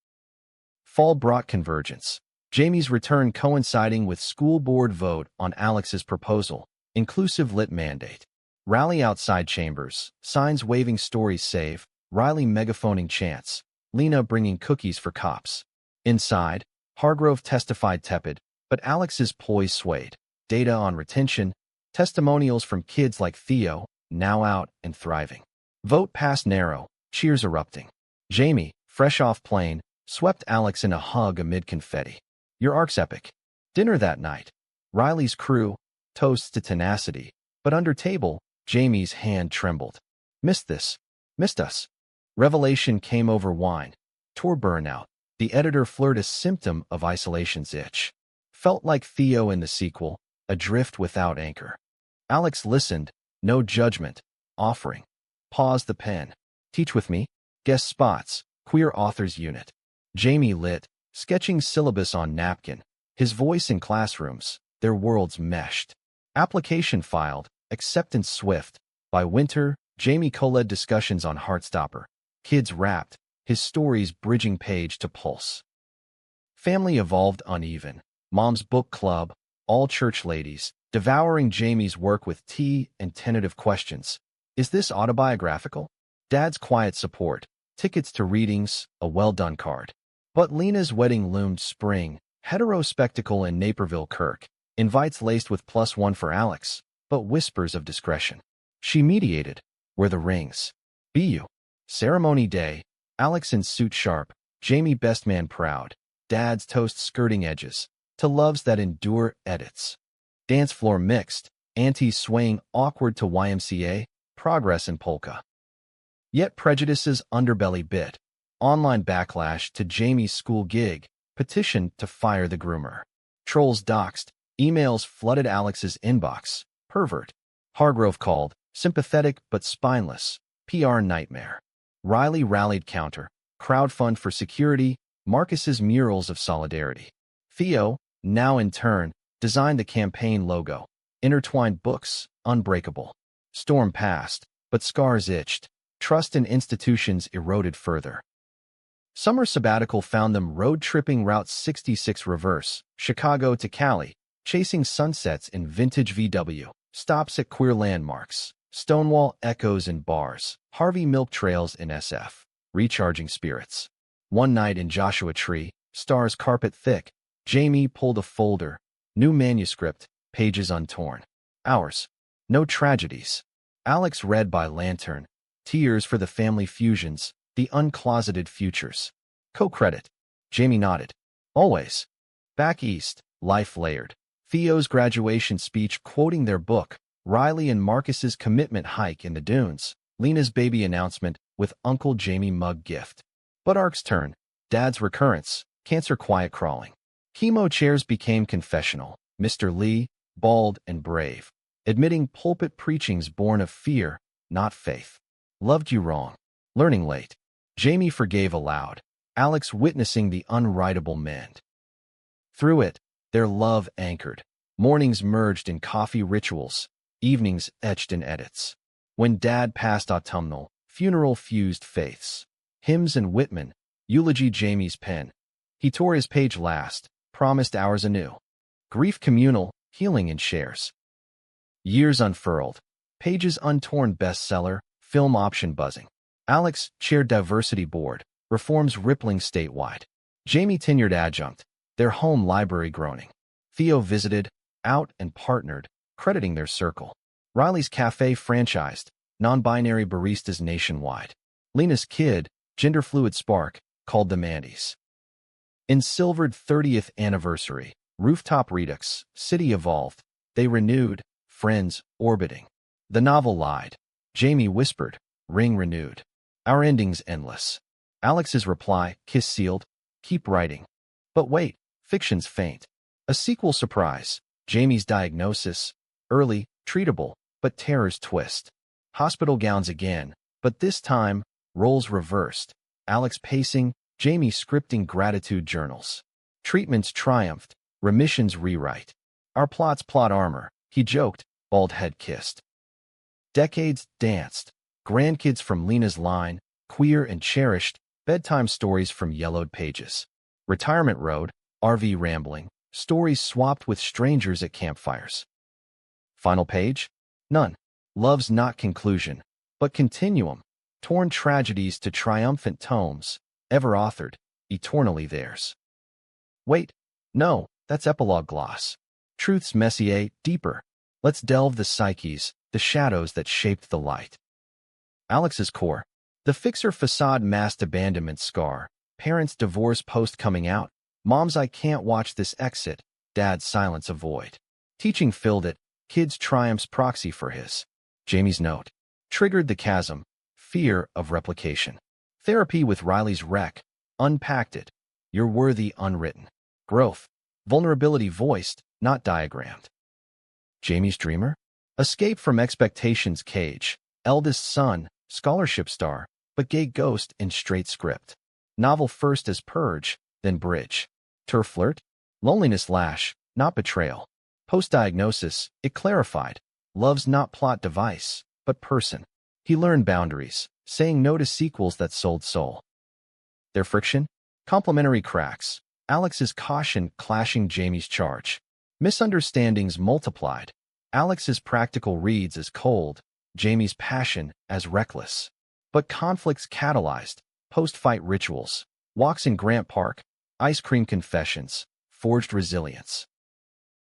Fall brought convergence. Jamie's return coinciding with school board vote on Alex's proposal, inclusive lit mandate. Rally outside chambers, signs waving stories save, Riley megaphoning chants, Lena bringing cookies for cops. Inside, Hargrove testified tepid, but Alex's poise swayed. Data on retention, testimonials from kids like Theo, now out and thriving. Vote passed narrow, cheers erupting. Jamie, fresh off plane, swept Alex in a hug amid confetti. Your arc's epic. Dinner that night. Riley's crew, toasts to tenacity, but under table, Jamie's hand trembled. Missed this. Missed us. Revelation came over wine. Tour burnout. The editor flirted a symptom of isolation's itch. Felt like Theo in the sequel, adrift without anchor. Alex listened, no judgment, offering. Pause the pen. Teach with me. Guest spots. Queer authors unit. Jamie lit, sketching syllabus on napkin. His voice in classrooms, their worlds meshed. Application filed, acceptance swift. By winter, Jamie co-led discussions on Heartstopper. Kids rapped, his stories bridging page to pulse. Family evolved uneven. Mom's book club, all church ladies, devouring Jamie's work with tea and tentative questions. Is this autobiographical? Dad's quiet support, tickets to readings, a well-done card. But Lena's wedding loomed spring, hetero spectacle in Naperville Kirk, invites laced with +1 for Alex, but whispers of discretion. She mediated. Were the rings? Be you. Ceremony day, Alex in suit sharp, Jamie best man proud, Dad's toast skirting edges, to loves that endure edits. Dance floor mixed, aunties swaying awkward to YMCA, progress in polka. Yet prejudice's underbelly bit. Online backlash to Jamie's school gig, petition to fire the groomer. Trolls doxed, emails flooded Alex's inbox, pervert. Hargrove called, sympathetic but spineless, PR nightmare. Riley rallied counter, crowdfund for security, Marcus's murals of solidarity. Theo, now in turn, designed the campaign logo. Intertwined books, unbreakable. Storm passed, but scars itched. Trust in institutions eroded further. Summer sabbatical found them road-tripping Route 66 reverse, Chicago to Cali, chasing sunsets in vintage VW, stops at queer landmarks, Stonewall echoes in bars, Harvey Milk trails in SF, recharging spirits. One night in Joshua Tree, stars carpet thick, Jamie pulled a folder, new manuscript, pages untorn. Hours. No tragedies. Alex read by lantern, tears for the family fusions, the uncloseted futures. Co-credit. Jamie nodded. Always. Back east, life layered. Theo's graduation speech quoting their book, Riley and Marcus's commitment hike in the dunes, Lena's baby announcement with Uncle Jamie mug gift. But Ark's turn. Dad's recurrence, cancer quiet crawling. Chemo chairs became confessional. Mr. Lee, bald and brave, admitting pulpit preachings born of fear, not faith. Loved you wrong. Learning late. Jamie forgave aloud, Alex witnessing the unwritable mend. Through it, their love anchored. Mornings merged in coffee rituals, evenings etched in edits. When Dad passed autumnal, funeral fused faiths. Hymns and Whitman, eulogy Jamie's pen. He tore his page last, promised ours anew. Grief communal, healing in shares. Years unfurled, pages untorn bestseller, film option buzzing. Alex chaired diversity board, reforms rippling statewide. Jamie tenured adjunct, their home library groaning. Theo visited, out and partnered, crediting their circle. Riley's cafe franchised, non-binary baristas nationwide. Lena's kid, gender-fluid spark, called them Andes. In silvered 30th anniversary, rooftop redux, city evolved. They renewed, friends orbiting. The novel lied. Jamie whispered, ring renewed. Our ending's endless. Alex's reply, kiss sealed, keep writing. But wait, fiction's faint. A sequel surprise. Jamie's diagnosis, early, treatable, but terror's twist. Hospital gowns again, but this time, roles reversed. Alex pacing, Jamie scripting gratitude journals. Treatments triumphed, remissions rewrite. Our plot's plot armor, he joked, bald head kissed. Decades danced. Grandkids from Lena's line, queer and cherished, bedtime stories from yellowed pages. Retirement road, RV rambling, stories swapped with strangers at campfires. Final page? None. Love's not conclusion, but continuum. Torn tragedies to triumphant tomes, ever authored, eternally theirs. Wait, no, that's epilogue gloss. Truth's messier, deeper. Let's delve the psyches, the shadows that shaped the light. Alex's core. The fixer facade masked abandonment scar. Parents' divorce post coming out. Mom's I can't watch this exit. Dad's silence a void. Teaching filled it. Kids' triumphs proxy for his. Jamie's note. Triggered the chasm. Fear of replication. Therapy with Riley's wreck. Unpacked it. You're worthy unwritten. Growth. Vulnerability voiced, not diagrammed. Jamie's dreamer? Escape from expectations cage. Eldest son, scholarship star, but gay ghost in straight script. Novel first as Purge, then Bridge. Turf flirt? Loneliness lash, not betrayal. Post-diagnosis, it clarified. Love's not plot device, but person. He learned boundaries, saying no to sequels that sold soul. Their friction? Complementary cracks. Alex's caution clashing Jamie's charge. Misunderstandings multiplied. Alex's practical reads as cold, Jamie's passion as reckless. But conflicts catalyzed, post-fight rituals, walks in Grant Park, ice cream confessions, forged resilience.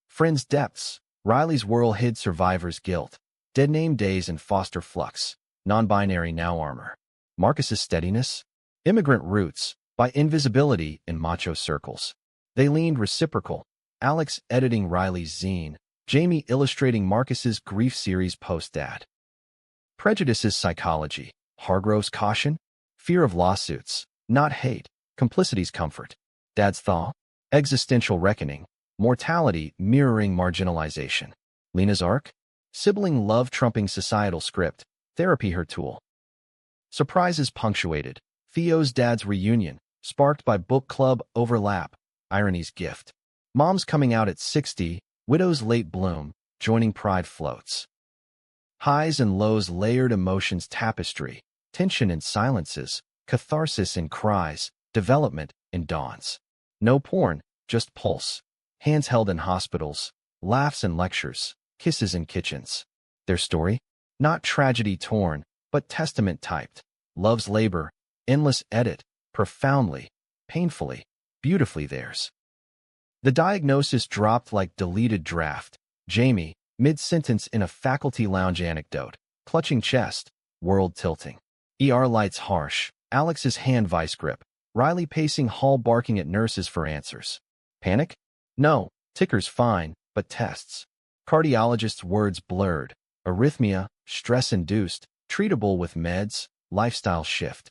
Friends' depths, Riley's whirl hid survivor's guilt, dead name days and foster flux, non-binary now armor. Marcus's steadiness? Immigrant roots, by invisibility in macho circles. They leaned reciprocal, Alex editing Riley's zine, Jamie illustrating Marcus's grief series post-dad. Prejudice's psychology, Hargrove's caution? Fear of lawsuits, not hate, complicity's comfort. Dad's thaw? Existential reckoning, mortality mirroring marginalization. Lena's arc? Sibling love trumping societal script, therapy her tool. Surprises punctuated, Theo's dad's reunion, sparked by book club overlap, irony's gift. Mom's coming out at 60, widow's late bloom, joining pride floats. Highs and lows layered emotions tapestry, tension in silences, catharsis in cries, development in dawns. No porn, just pulse. Hands held in hospitals, laughs in lectures, kisses in kitchens. Their story? Not tragedy torn, but testament typed. Love's labor, endless edit, profoundly, painfully, beautifully theirs. The diagnosis dropped like deleted draft. Jamie, mid-sentence in a faculty lounge anecdote, clutching chest, world tilting. ER lights harsh, Alex's hand vice grip, Riley pacing hall barking at nurses for answers. Panic? No, ticker's fine, but tests. Cardiologist's words blurred. Arrhythmia, stress-induced, treatable with meds, lifestyle shift.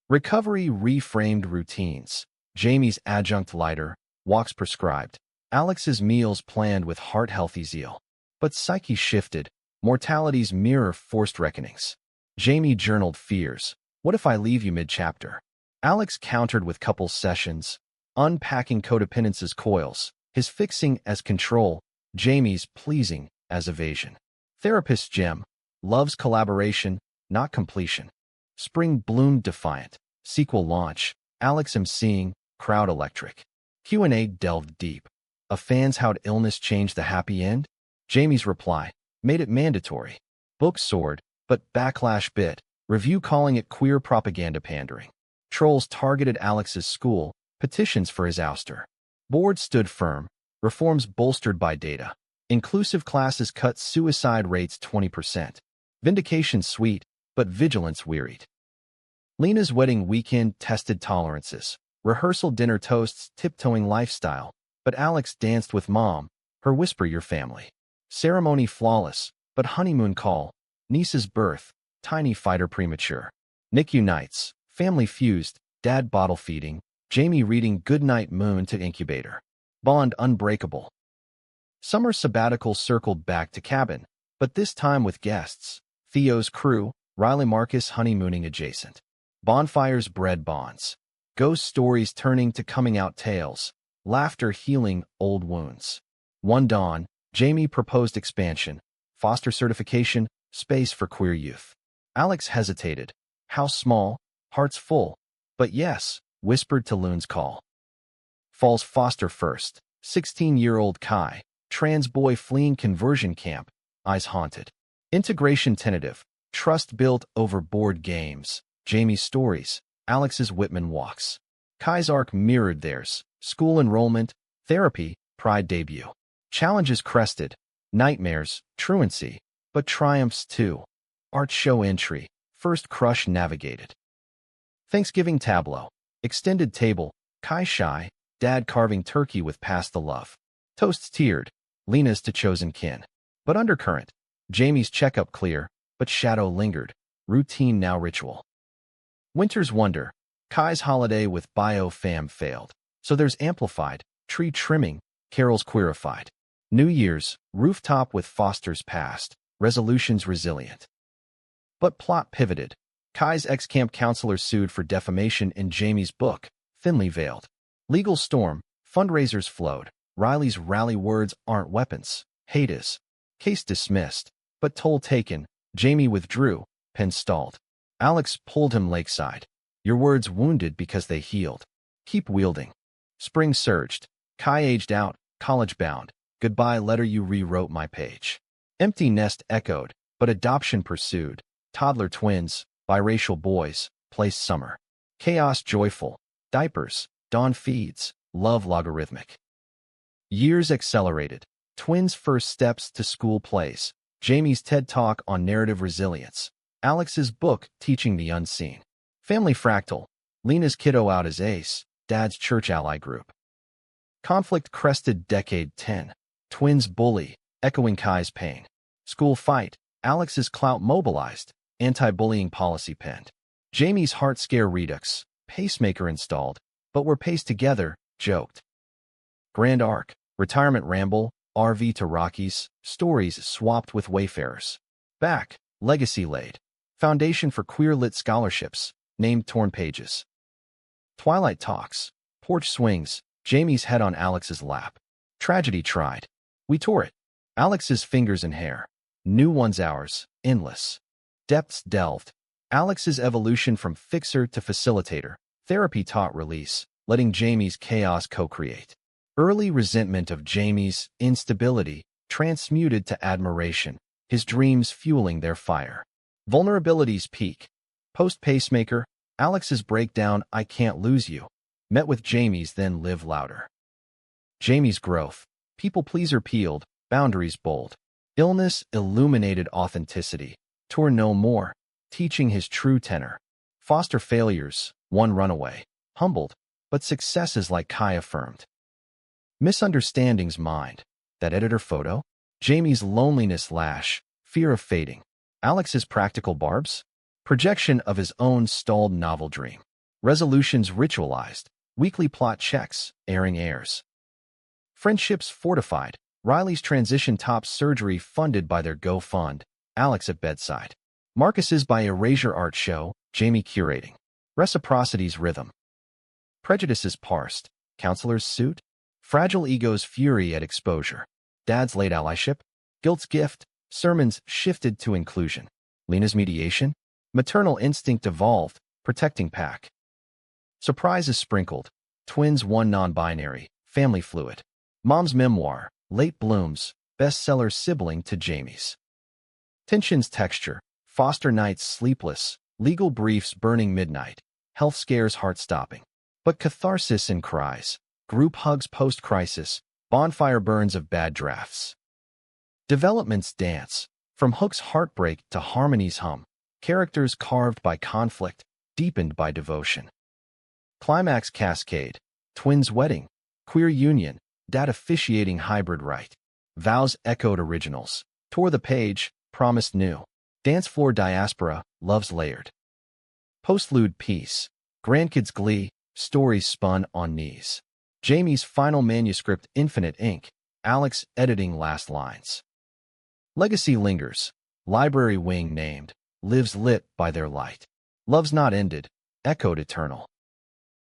Recovery reframed routines. Jamie's adjunct lighter, walks prescribed. Alex's meals planned with heart-healthy zeal. But psyche shifted. Mortality's mirror forced reckonings. Jamie journaled fears. What if I leave you mid-chapter? Alex countered with couple sessions, unpacking codependence's coils, his fixing as control, Jamie's pleasing as evasion. Therapist gem, love's collaboration, not completion. Spring bloomed defiant. Sequel launch, Alex emceeing, crowd electric. Q&A delved deep. A fan's how'd illness change the happy end? Jamie's reply, made it mandatory. Book soared, but backlash bit. Review calling it queer propaganda pandering. Trolls targeted Alex's school, petitions for his ouster. Board stood firm, reforms bolstered by data. Inclusive classes cut suicide rates 20%. Vindication sweet, but vigilance wearied. Lena's wedding weekend tested tolerances. Rehearsal dinner toasts tiptoeing lifestyle, but Alex danced with mom, her whisper your family. Ceremony flawless, but honeymoon call. Niece's birth, tiny fighter premature. NICU nights, family fused, dad bottle feeding, Jamie reading Goodnight Moon to incubator. Bond unbreakable. Summer sabbatical circled back to cabin, but this time with guests. Theo's crew, Riley Marcus honeymooning adjacent. Bonfires bred bonds. Ghost stories turning to coming-out tales. Laughter healing old wounds. One dawn, Jamie proposed expansion. Foster certification, space for queer youth. Alex hesitated. House small, hearts full. But yes, whispered to Loon's call. falls foster first. 16-year-old Kai, trans boy fleeing conversion camp, eyes haunted. Integration tentative, trust built over board games. Jamie's stories, Alex's Whitman walks. Kai's arc mirrored theirs, school enrollment, therapy, pride debut. Challenges crested, nightmares, truancy, but triumphs too. Art show entry, first crush navigated. Thanksgiving tableau, extended table, Kai shy, dad carving turkey with Pastel Love. Toasts tiered, Lena's to chosen kin. But undercurrent, Jamie's checkup clear, but shadow lingered, routine now ritual. Winter's wonder, Kai's holiday with bio fam failed. So there's amplified, tree trimming, carols queerified. New Year's, rooftop with Foster's past, resolutions resilient. But plot pivoted. Kai's ex-camp counselor sued for defamation in Jamie's book, thinly veiled. Legal storm, fundraisers flowed. Riley's rally words aren't weapons, hate is. Case dismissed, but toll taken. Jamie withdrew, pen stalled. Alex pulled him lakeside. Your words wounded because they healed. Keep wielding. Spring surged. Kai aged out, college bound. Goodbye letter you rewrote my page. Empty nest echoed, but adoption pursued. Toddler twins, biracial boys, place summer. Chaos joyful. Diapers, dawn feeds, love logarithmic. Years accelerated. Twins' first steps to school plays. Jamie's TED Talk on narrative resilience. Alex's book, Teaching the Unseen. Family fractal. Lena's kiddo out as ace. Dad's church ally group. Conflict crested decade 10. Twins bully, echoing Kai's pain. School fight. Alex's clout mobilized. Anti-bullying policy penned. Jamie's heart scare redux. Pacemaker installed. But we're paced together, joked. Grand arc. Retirement ramble. RV to Rockies. Stories swapped with wayfarers. Back. Legacy laid. Foundation for queer-lit scholarships. Named torn pages. Twilight talks. Porch swings. Jamie's head on Alex's lap. Tragedy tried. We tore it. Alex's fingers and hair. New ones ours. Endless. Depths delved. Alex's evolution from fixer to facilitator. Therapy taught release, letting Jamie's chaos co-create. Early resentment of Jamie's instability transmuted to admiration, his dreams fueling their fire. Vulnerabilities peak. Post-pacemaker, Alex's breakdown, I can't lose you, met with Jamie's then live louder. Jamie's growth. People-pleaser peeled, boundaries bold. Illness illuminated authenticity. Tour no more, teaching his true tenor. Foster failures, one runaway. Humbled, but successes like Kai affirmed. Misunderstandings mind. That editor photo? Jamie's loneliness lash, fear of fading. Alex's practical barbs? Projection of his own stalled novel dream. Resolutions ritualized. Weekly plot checks, airing airs. Friendships fortified. Riley's transition tops surgery funded by their GoFund. Alex at bedside. Marcus's by Erasure Art Show. Jamie curating. Reciprocity's rhythm. Prejudices parsed. Counselor's suit. Fragile ego's fury at exposure. Dad's late allyship. Guilt's gift. Sermons shifted to inclusion. Lena's mediation. Maternal instinct evolved, protecting pack. Surprises sprinkled. Twins one non-binary, family fluid. Mom's memoir, late blooms, bestseller sibling to Jamie's. Tensions texture. Foster nights sleepless. Legal briefs burning midnight. Health scares heart-stopping. But catharsis in cries. Group hugs post-crisis. Bonfire burns of bad drafts. Developments dance. From Hook's heartbreak to Harmony's hum. Characters carved by conflict, deepened by devotion. Climax cascade. Twins wedding. Queer union. Dad officiating hybrid rite. Vows echoed originals. Tore the page, promised new. Dance floor diaspora, loves layered. Postlude peace. Grandkids glee, stories spun on knees. Jamie's final manuscript infinite ink. Alex editing last lines. Legacy lingers. Library wing named. Lives lit by their light. Love's not ended. Echoed eternal.